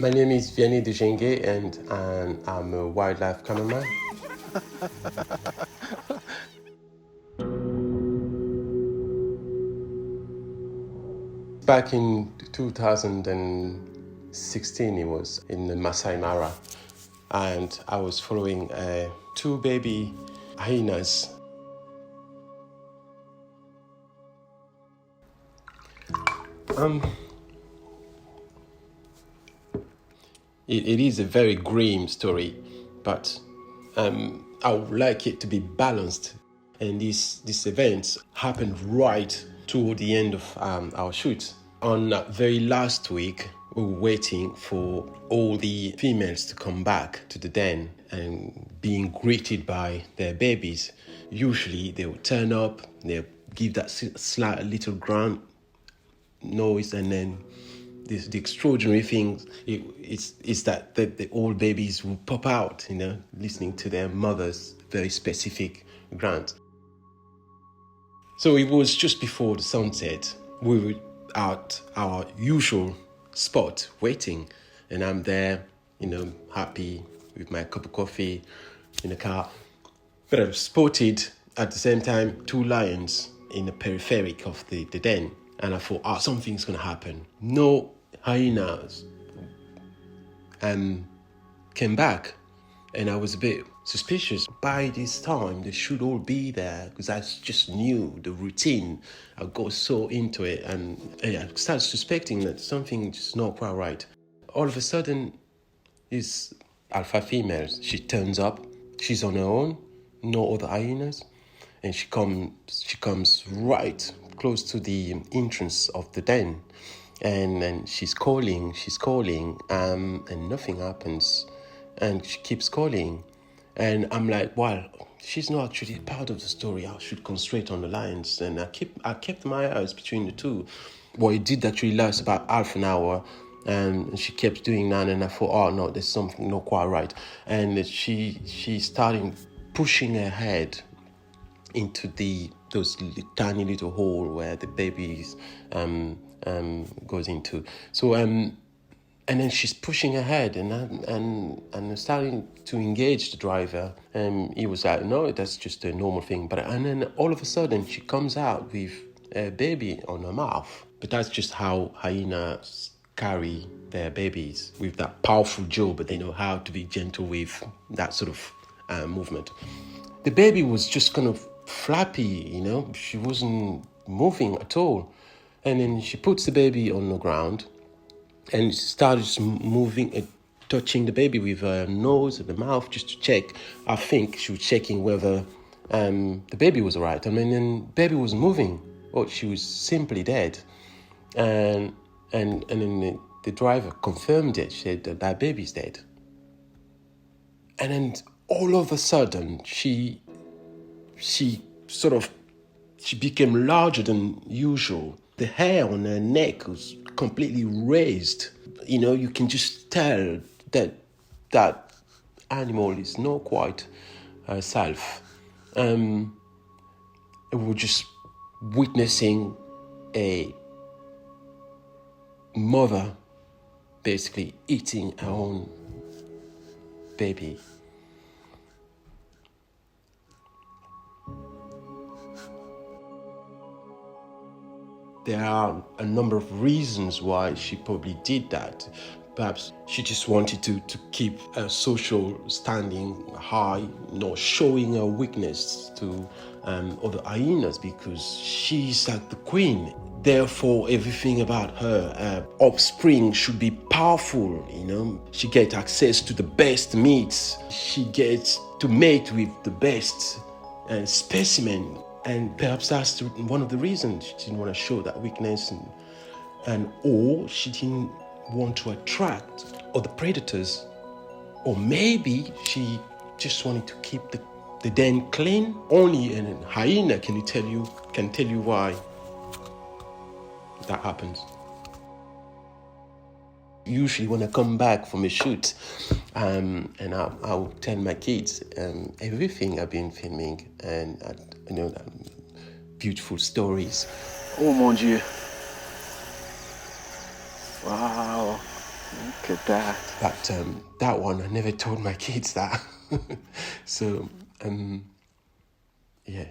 My name is Vianet Djenguet and I'm a wildlife cameraman. Back in 2016, it was in the Masai Mara, and I was following two baby hyenas. It is a very grim story, but I would like it to be balanced. And this event happened right toward the end of our shoot. On that very last week, we were waiting for all the females to come back to the den and being greeted by their babies. Usually they will turn up, they'll give that slight little grunt noise, and then the extraordinary thing is that the old babies will pop out, listening to their mother's very specific grunt. So it was just before the sunset. We were at our usual spot waiting, and I'm there, happy with my cup of coffee in the car. But I spotted at the same time two lions in the peripheric of the den. And I thought, something's going to happen. No hyenas came back. And I was a bit suspicious. By this time, they should all be there because I just knew the routine. I got so into it and I started suspecting that something just not quite right. All of a sudden, this alpha female, she turns up. She's on her own, no other hyenas. And she comes right close to the entrance of the den. And she's calling, and nothing happens. And she keeps calling. And I'm like, well, she's not actually part of the story. I should concentrate on the lions. And I kept my eyes between the two. Well, it did actually last about half an hour. And she kept doing that. And I thought, no, there's something not quite right. And she started pushing her head into those tiny little hole where the babies goes into. So and then she's pushing ahead and starting to engage the driver. And he was like, no, that's just a normal thing. And then all of a sudden she comes out with a baby on her mouth. But that's just how hyenas carry their babies, with that powerful jaw, but they know how to be gentle with that sort of movement. The baby was just kind of flappy, she wasn't moving at all. And then she puts the baby on the ground and starts moving and touching the baby with her nose and the mouth just to check. I think she was checking whether the baby was all right. Then the baby was moving. Oh, she was simply dead. And then the driver confirmed it. She said that baby's dead. And then all of a sudden, she became larger than usual. The hair on her neck was completely raised. You can just tell that animal is not quite herself. We were just witnessing a mother basically eating her own baby. There are a number of reasons why she probably did that. Perhaps she just wanted to keep her social standing high, not showing her weakness to other hyenas, because she's like the queen. Therefore, everything about her offspring should be powerful, She gets access to the best meats. She gets to mate with the best specimen. And perhaps that's one of the reasons she didn't want to show that weakness, or she didn't want to attract other predators, or maybe she just wanted to keep the den clean. Only a hyena can tell you why that happens. Usually when I come back from a shoot, and I'll tell my kids everything I've been filming, and beautiful stories. Oh mon Dieu. Wow. Look at that. But that one, I never told my kids that. So, yeah.